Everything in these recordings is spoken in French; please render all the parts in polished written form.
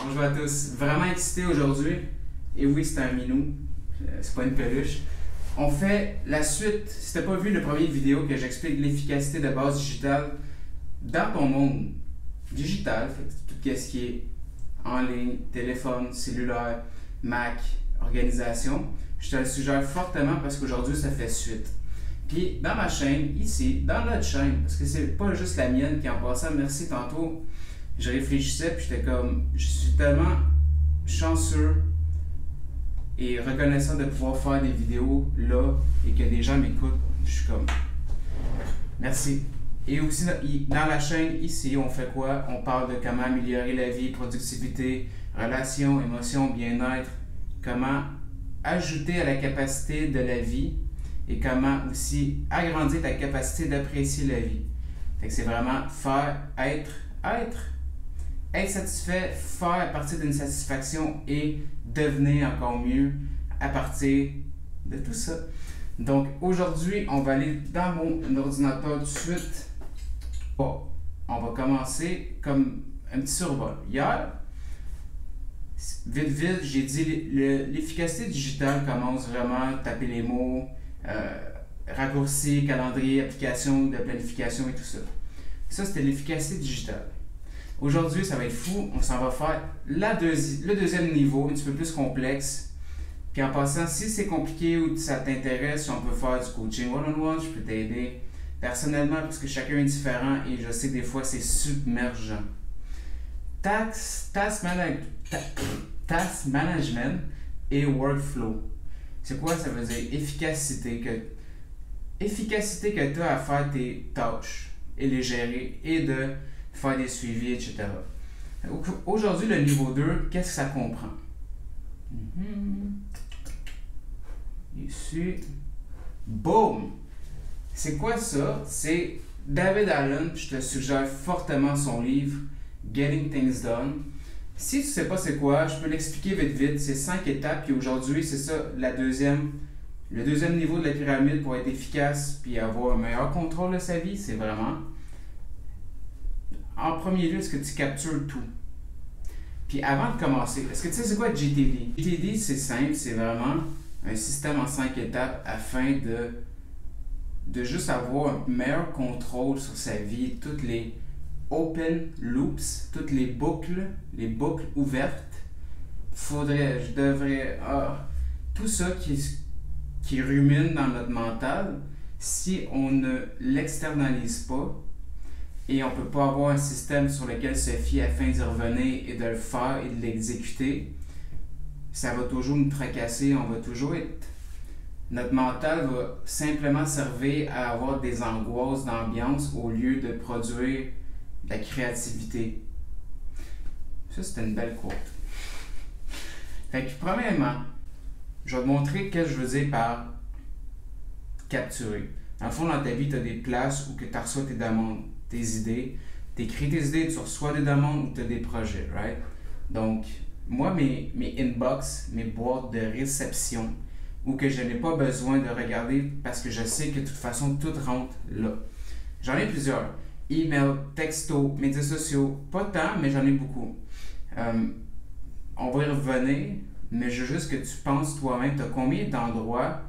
Bonjour à tous. Vraiment excité aujourd'hui. Et oui, c'est un minou. C'est pas une peluche. On fait la suite. Si t'as pas vu le premier vidéo que j'explique l'efficacité de base digitale dans ton monde digital, fait tout ce qui est en ligne, téléphone, cellulaire, Mac, organisation, je te le suggère fortement parce qu'aujourd'hui ça fait suite. Puis dans ma chaîne, ici, dans notre chaîne, parce que c'est pas juste la mienne qui en passant, merci tantôt, je réfléchissais puis j'étais comme, je suis tellement chanceux et reconnaissant de pouvoir faire des vidéos là et que des gens m'écoutent. Je suis comme, merci. Et aussi dans la chaîne ici, on fait quoi? On parle de comment améliorer la vie, productivité, relations, émotions, bien-être, comment ajouter à la capacité de la vie et comment aussi agrandir ta capacité d'apprécier la vie. Fait que c'est vraiment faire, être satisfait, faire à partir d'une satisfaction et devenir encore mieux à partir de tout ça. Donc aujourd'hui, on va aller dans mon ordinateur tout de suite. Bon, on va commencer comme un petit survol. Hier, vite, j'ai dit l'efficacité digitale commence vraiment à taper les mots, raccourcis, calendrier, application de planification et tout ça. Ça, c'était l'efficacité digitale. Aujourd'hui, ça va être fou. On s'en va faire le deuxième niveau, un petit peu plus complexe. Puis en passant, si c'est compliqué ou ça t'intéresse, on peut faire du coaching one-on-one, je peux t'aider personnellement parce que chacun est différent et je sais que des fois c'est submergent. Task management et workflow. C'est quoi ça veut dire? Efficacité que tu as à faire tes tâches et les gérer et de faire des suivis, etc. Aujourd'hui, le niveau 2, qu'est-ce que ça comprend? Ici. Boom! C'est quoi ça? C'est David Allen, je te suggère fortement son livre Getting Things Done. Si tu ne sais pas c'est quoi, je peux l'expliquer vite. C'est 5 étapes, puis aujourd'hui, c'est ça, le deuxième niveau de la pyramide pour être efficace puis avoir un meilleur contrôle de sa vie, c'est vraiment en premier lieu, est-ce que tu captures tout? Puis avant de commencer, est-ce que tu sais c'est quoi GTD? GTD, c'est simple, c'est vraiment un système en 5 étapes afin de juste avoir un meilleur contrôle sur sa vie, toutes les open loops, toutes les boucles ouvertes. Tout ça qui rumine dans notre mental, si on ne l'externalise pas, et on ne peut pas avoir un système sur lequel se fier afin d'y revenir et de le faire et de l'exécuter, ça va toujours nous tracasser, on va toujours être... Notre mental va simplement servir à avoir des angoisses d'ambiance au lieu de produire de la créativité. Ça, c'est une belle quote. Fait que, premièrement, je vais te montrer ce que je veux dire par capturer. Dans le fond, dans ta vie, tu as des places où tu reçois tes demandes, tes idées. Tu écris tes idées, tu reçois des demandes ou tu as des projets, right? Donc, moi, mes inbox, mes boîtes de réception, ou que je n'ai pas besoin de regarder parce que je sais que de toute façon, tout rentre là. J'en ai plusieurs. Email, texto, médias sociaux, pas tant, mais j'en ai beaucoup. On va y revenir, mais je veux juste que tu penses toi-même, tu as combien d'endroits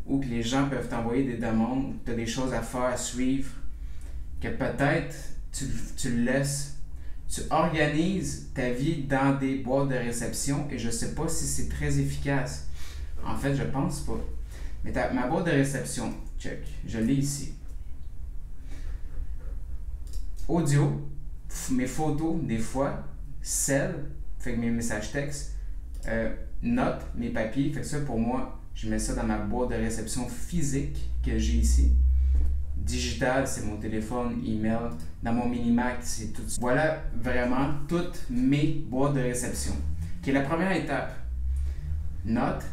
où que les gens peuvent t'envoyer des demandes, où tu as des choses à faire, à suivre, que peut-être tu le laisses, tu organises ta vie dans des boîtes de réception et je ne sais pas si c'est très efficace. En fait, je pense pas. Mais ma boîte de réception, check, je l'ai ici. Audio, mes photos, des fois, celles, fait que mes messages textes, notes, mes papiers, fait que ça pour moi, je mets ça dans ma boîte de réception physique que j'ai ici. Digital, c'est mon téléphone, email. Dans mon mini-Mac, c'est tout ça. Voilà vraiment toutes mes boîtes de réception. Qui est la première étape. Notes,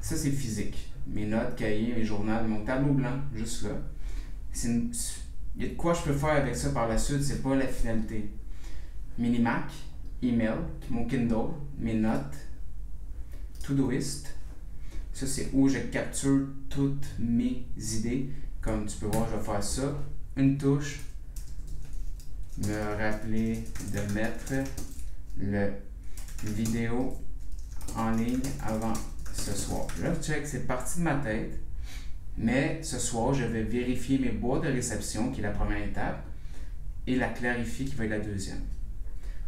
ça c'est physique. Mes notes, cahiers, mes journaux, mon tableau blanc, juste là. Il y a de quoi je peux faire avec ça par la suite, c'est pas la finalité. Mini-Mac, email, mon Kindle, mes notes, Todoist. Ça c'est où je capture toutes mes idées. Comme tu peux voir, je vais faire ça. Une touche. Me rappeler de mettre le vidéo en ligne avant ce soir. Là, check, c'est parti de ma tête. Mais ce soir, je vais vérifier mes boîtes de réception, qui est la première étape, et la clarifier, qui va être la deuxième.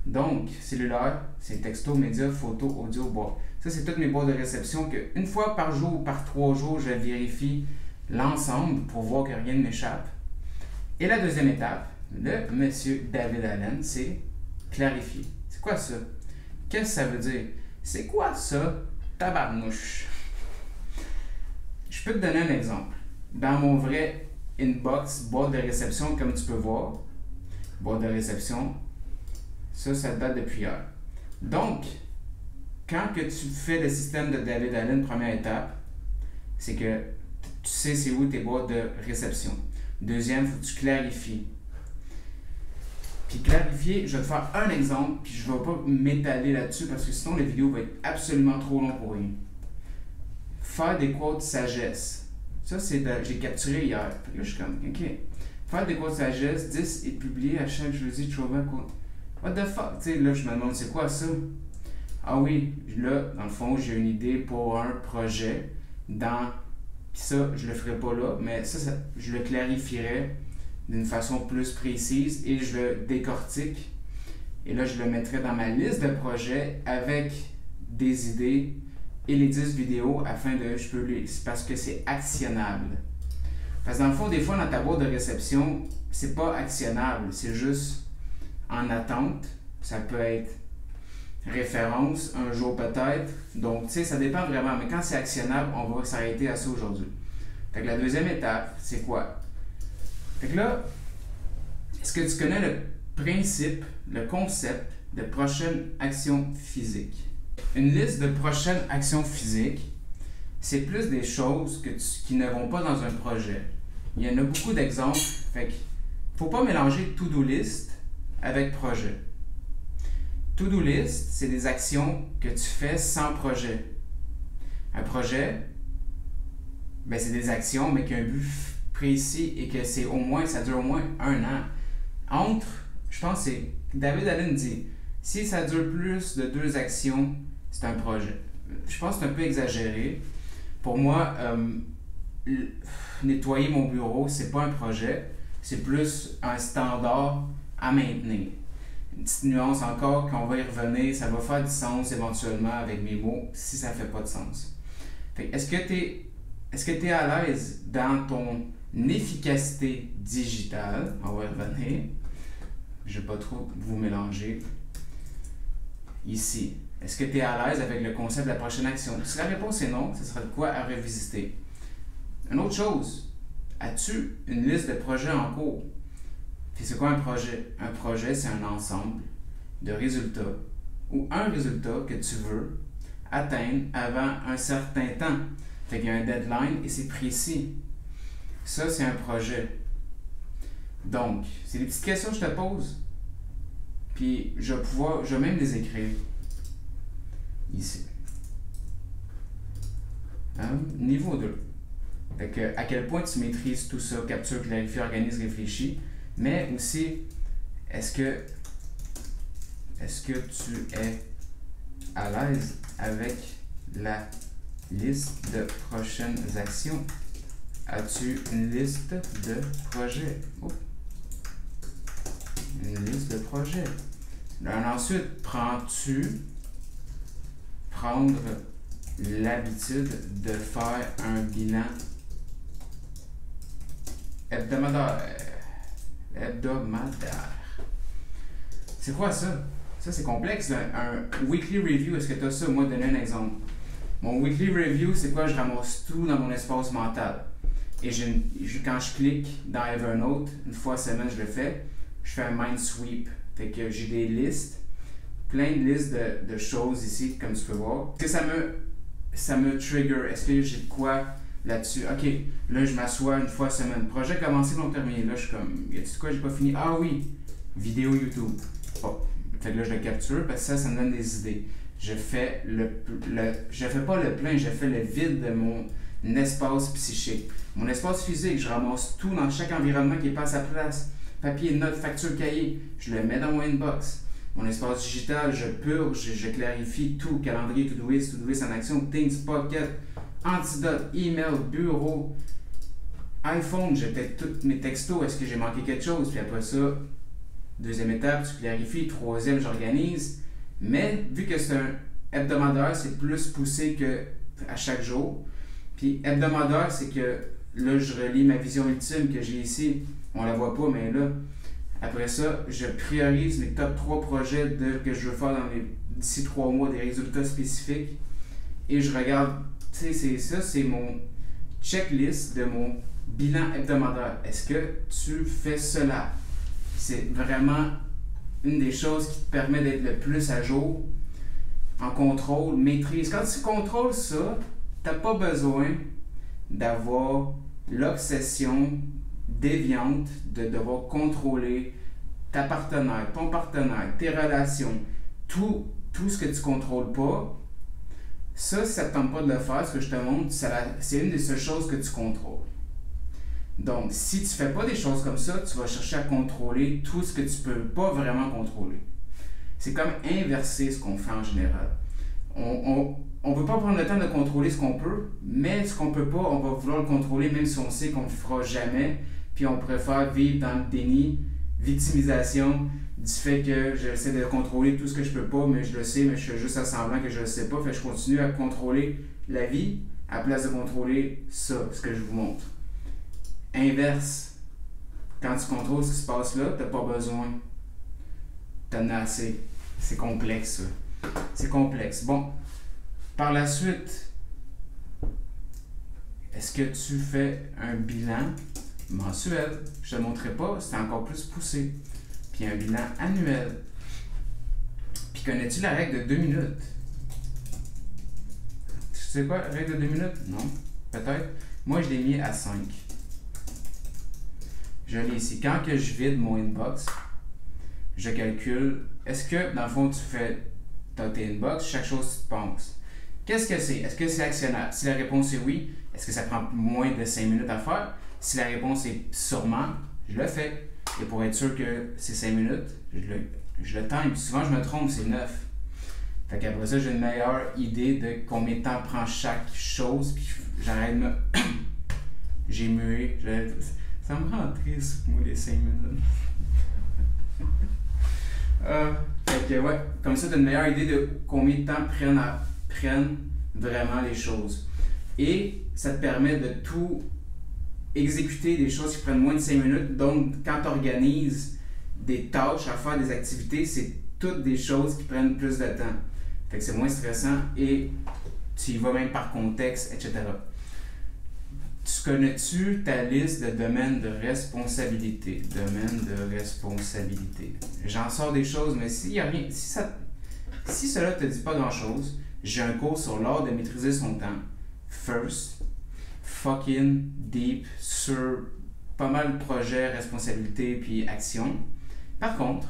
Donc, cellulaire, c'est texto, média, photo, audio, boîte. Ça, c'est toutes mes boîtes de réception que une fois par jour ou par 3 jours, je vérifie l'ensemble pour voir que rien ne m'échappe. Et la deuxième étape, de monsieur David Allen, c'est clarifier. C'est quoi ça? Qu'est-ce que ça veut dire? C'est quoi ça, tabarnouche? Je peux te donner un exemple. Dans mon vrai inbox, boîte de réception, comme tu peux voir, boîte de réception, ça date depuis hier. Donc, quand que tu fais le système de David Allen, première étape, c'est que tu sais c'est où tes boîtes de réception. Deuxième, il faut que tu clarifies. Puis clarifier, je vais te faire un exemple, puis je ne vais pas m'étaler là-dessus parce que sinon la vidéo va être absolument trop longue pour rien. Faire des quotes sagesse. Ça, j'ai capturé hier. Là, je suis comme, OK. Faire des quotes sagesse, 10 et publier à chaque jeudi de Chauvin. What the fuck? Tu sais, là, je me demande, c'est quoi ça? Ah oui, là, dans le fond, j'ai une idée pour un projet. Puis ça, je le ferai pas là, mais ça, je le clarifierai d'une façon plus précise et je le décortique. Et là, je le mettrai dans ma liste de projets avec des idées et les 10 vidéos afin de, parce que c'est actionnable. Parce que dans le fond, des fois, dans ta boîte de réception, c'est pas actionnable, c'est juste en attente. Ça peut être référence, un jour peut-être. Donc, tu sais, ça dépend vraiment. Mais quand c'est actionnable, on va s'arrêter à ça aujourd'hui. Fait que la deuxième étape, c'est quoi? Fait que là, est-ce que tu connais le principe, le concept de prochaine action physique? Une liste de prochaines actions physiques, c'est plus des choses qui ne vont pas dans un projet. Il y en a beaucoup d'exemples. Fait que faut pas mélanger to-do list avec projet. To-do list, c'est des actions que tu fais sans projet. Un projet, ben c'est des actions, mais qui ont un but précis et que ça dure au moins 1 an. Je pense que David Allen dit, si ça dure plus de 2 actions, c'est un projet. Je pense que c'est un peu exagéré. Pour moi, nettoyer mon bureau, c'est pas un projet, c'est plus un standard à maintenir. Une petite nuance encore, qu'on va y revenir, ça va faire du sens éventuellement avec mes mots, si ça fait pas de sens. Est-ce que tu es à l'aise dans ton efficacité digitale? On va y revenir. Je ne vais pas trop vous mélanger. Ici, est-ce que tu es à l'aise avec le concept de la prochaine action? Si la réponse est non, ce sera de quoi à revisiter. Une autre chose, as-tu une liste de projets en cours? Puis c'est quoi un projet? Un projet, c'est un ensemble de résultats ou un résultat que tu veux atteindre avant un certain temps. Fait qu'il y a un deadline et c'est précis. Ça, c'est un projet. Donc, c'est des petites questions que je te pose. Puis, je vais même les écrire. Ici. Niveau 2. Fait que, à quel point tu maîtrises tout ça, capture, clarifie, organise, réfléchis. Mais aussi, est-ce que tu es à l'aise avec la liste de prochaines actions? As-tu une liste de projets? Oh. Une liste de projets. Ensuite, prendre l'habitude de faire un bilan hebdomadaire. C'est quoi ça? Ça, c'est complexe. Là. Un weekly review, est-ce que tu as ça? Moi, donner un exemple. Mon weekly review, c'est quoi? Je ramasse tout dans mon espace mental. Et quand je clique dans Evernote, une fois semaine, je le fais, je fais un mind sweep. Fait que j'ai des listes, plein de listes de choses ici, comme tu peux voir. Est-ce que ça me trigger? Est-ce que j'ai de quoi là-dessus? Ok, là, je m'assois une fois semaine. Projet commencé, non terminé. Là, je suis comme, y a-tu de quoi j'ai pas fini? Ah oui, vidéo YouTube. Bon, fait que là, je le capture parce que ça me donne des idées. Je fais je fais pas le plein, je fais le vide de mon espace psychique. Mon espace physique, je ramasse tout dans chaque environnement qui est pas à sa place. Papier, notes, facture, cahier, je le mets dans mon inbox. Mon espace digital, je purge, je clarifie tout. Calendrier, Todoist en action, Things, Pocket, Antidote, email, bureau, iPhone, je check tous mes textos, est-ce que j'ai manqué quelque chose? Puis après ça, deuxième étape, tu clarifies. Troisième, j'organise. Mais vu que c'est un hebdomadaire, c'est plus poussé qu'à chaque jour. Puis hebdomadaire, c'est que là, je relis ma vision ultime que j'ai ici. On la voit pas, mais là, après ça, je priorise les top 3 projets que je veux faire d'ici 3 mois, des résultats spécifiques. Et je regarde, tu sais, c'est mon checklist de mon bilan hebdomadaire. Est-ce que tu fais cela? C'est vraiment une des choses qui te permet d'être le plus à jour, en contrôle, maîtrise. Quand tu contrôles ça, tu n'as pas besoin d'avoir l'obsession déviante de devoir contrôler ton partenaire, tes relations, tout ce que tu ne contrôles pas. Ça, si ça ne te tente pas de le faire, ce que je te montre, c'est une des seules choses que tu contrôles. Donc, si tu ne fais pas des choses comme ça, tu vas chercher à contrôler tout ce que tu ne peux pas vraiment contrôler. C'est comme inverser ce qu'on fait en général. On ne veut pas prendre le temps de contrôler ce qu'on peut, mais ce qu'on ne peut pas, on va vouloir le contrôler même si on sait qu'on ne le fera jamais. Puis on préfère vivre dans le déni, victimisation du fait que j'essaie de contrôler tout ce que je peux pas, mais je le sais, mais je fais juste à semblant que je le sais pas. Fait que je continue à contrôler la vie à la place de contrôler ça, ce que je vous montre. Inverse. Quand tu contrôles ce qui se passe là, t'as pas besoin. T'en as assez. C'est complexe, ça. C'est complexe. Bon. Par la suite, est-ce que tu fais un bilan mensuel? Je te le montrerai pas, c'est encore plus poussé. Puis un bilan annuel. Puis connais-tu la règle de 2 minutes? Tu sais quoi, la règle de 2 minutes? Non. Peut-être. Moi, je l'ai mis à 5. Je l'ai ici. Quand que je vide mon inbox, je calcule, est-ce que, dans le fond, tu fais tes inbox, chaque chose que tu penses. Qu'est-ce que c'est? Est-ce que c'est actionnable? Si la réponse est oui, est-ce que ça prend moins de 5 minutes à faire? Si la réponse est sûrement, je le fais. Et pour être sûr que c'est 5 minutes, je le time. Souvent, je me trompe, c'est 9. Fait qu'après ça, j'ai une meilleure idée de combien de temps prend chaque chose, puis j'arrête de me... j'ai mué. Ça me rend triste, moi, les 5 minutes. Fait que, ouais, comme ça, tu as une meilleure idée de combien de temps prennent vraiment les choses. Et ça te permet de tout exécuter, des choses qui prennent moins de 5 minutes. Donc, quand tu organises des tâches à faire, des activités, c'est toutes des choses qui prennent plus de temps. Fait que c'est moins stressant et tu y vas même par contexte, etc. Tu connais-tu ta liste de domaines de responsabilité? Domaine de responsabilité. J'en sors des choses, mais s'il y a rien, si cela ne te dit pas grand-chose, j'ai un cours sur l'art de maîtriser son temps. First, fucking deep sur pas mal de projets, responsabilités puis actions. Par contre,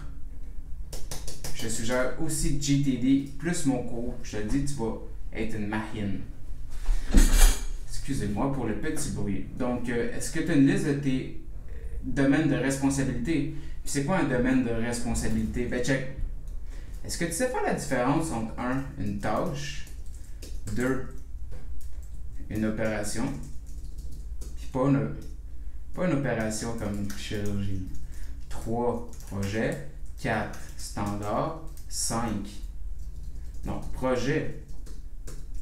je suggère aussi GTD plus mon cours. Je te dis, tu vas être une machine. Excusez-moi pour le petit bruit. Donc, est-ce que tu as une liste de tes domaines de responsabilité? Puis c'est quoi un domaine de responsabilité? Ben, check. Est-ce que tu sais faire la différence entre 1, une tâche, 2, une opération, puis pas une opération comme chirurgie, 3, projet, 4, standard, 5, non, projet.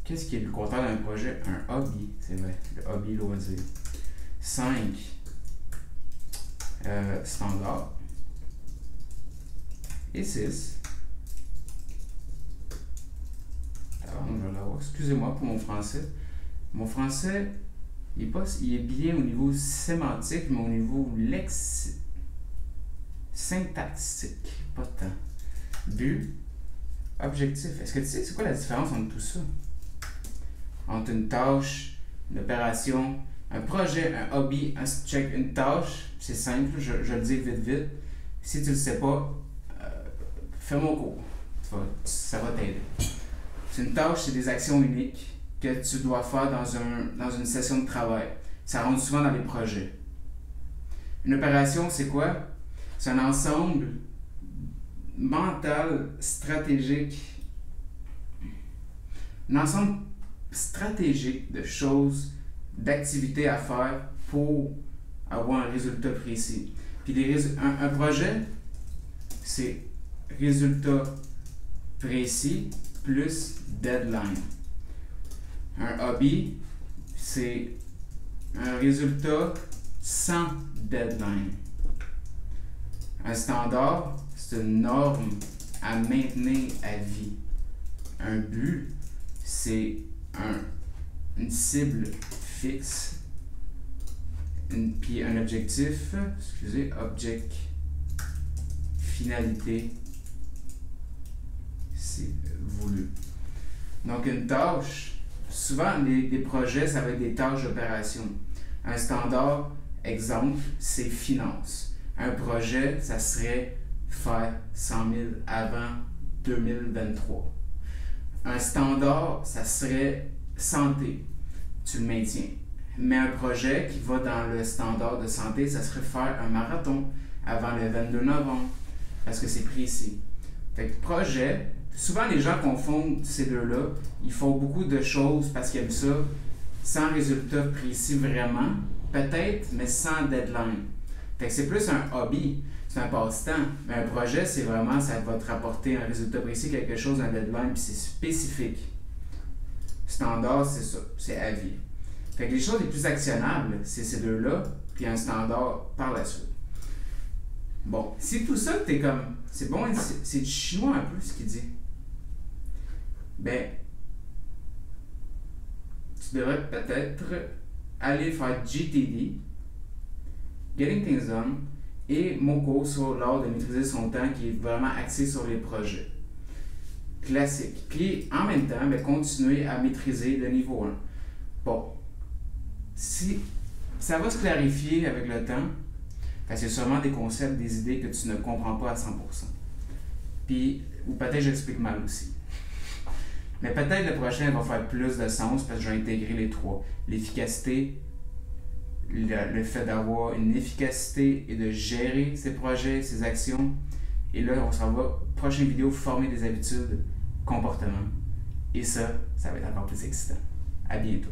Qu'est-ce qui est le contraire d'un projet? Un hobby, c'est vrai, le hobby loisir. 5, standard. Et 6. Alors, on va l'avoir. Excusez-moi pour mon français. Mon français, il est bien au niveau sémantique, mais au niveau syntaxique, pas tant. But, objectif. Est-ce que tu sais c'est quoi la différence entre tout ça? Entre une tâche, une opération, un projet, un hobby, une tâche, c'est simple, je le dis vite. Si tu ne le sais pas, fais mon cours. Ça va t'aider. C'est une tâche, c'est des actions uniques que tu dois faire dans une session de travail. Ça rentre souvent dans les projets. Une opération, c'est quoi? C'est un ensemble mental, stratégique, un ensemble stratégique de choses, d'activités à faire pour avoir un résultat précis. Puis un projet, c'est résultat précis plus deadline. Un hobby, c'est un résultat sans deadline. Un standard, c'est une norme à maintenir à vie. Un but, c'est une cible fixe. Puis un objectif, finalité, c'est voulu. Donc une tâche, souvent des projets, ça va être des tâches d'opération. Un standard, exemple, c'est finance. Un projet, ça serait faire 100 000 avant 2023. Un standard, ça serait santé. Tu le maintiens. Mais un projet qui va dans le standard de santé, ça serait faire un marathon avant le 22 novembre. Parce que c'est précis. Fait que projet, souvent les gens confondent ces deux-là. Ils font beaucoup de choses parce qu'ils aiment ça, sans résultat précis vraiment. Peut-être, mais sans deadline. Fait que c'est plus un hobby, c'est un passe-temps. Mais un projet, c'est vraiment, ça va te rapporter un résultat précis, quelque chose, un deadline, puis c'est spécifique. Standard, c'est ça, c'est à vie. Fait que les choses les plus actionnables, c'est ces deux-là, puis un standard par la suite. Bon, si tout ça, t'es comme, c'est bon, c'est du chinois un peu ce qu'il dit. Ben, tu devrais peut-être aller faire GTD, Getting Things Done, et mon cours sur l'art de maîtriser son temps qui est vraiment axé sur les projets. Classique. Puis en même temps, ben, continuer à maîtriser le niveau 1. Bon, si ça va se clarifier avec le temps, parce qu'il y a sûrement des concepts, des idées que tu ne comprends pas à 100%. Puis, ou peut-être j'explique mal aussi. Mais peut-être le prochain va faire plus de sens parce que je vais intégrer les trois. L'efficacité, le fait d'avoir une efficacité et de gérer ses projets, ses actions. Et là, on s'en va, prochaine vidéo, former des habitudes, comportements. Et ça va être encore plus excitant. À bientôt.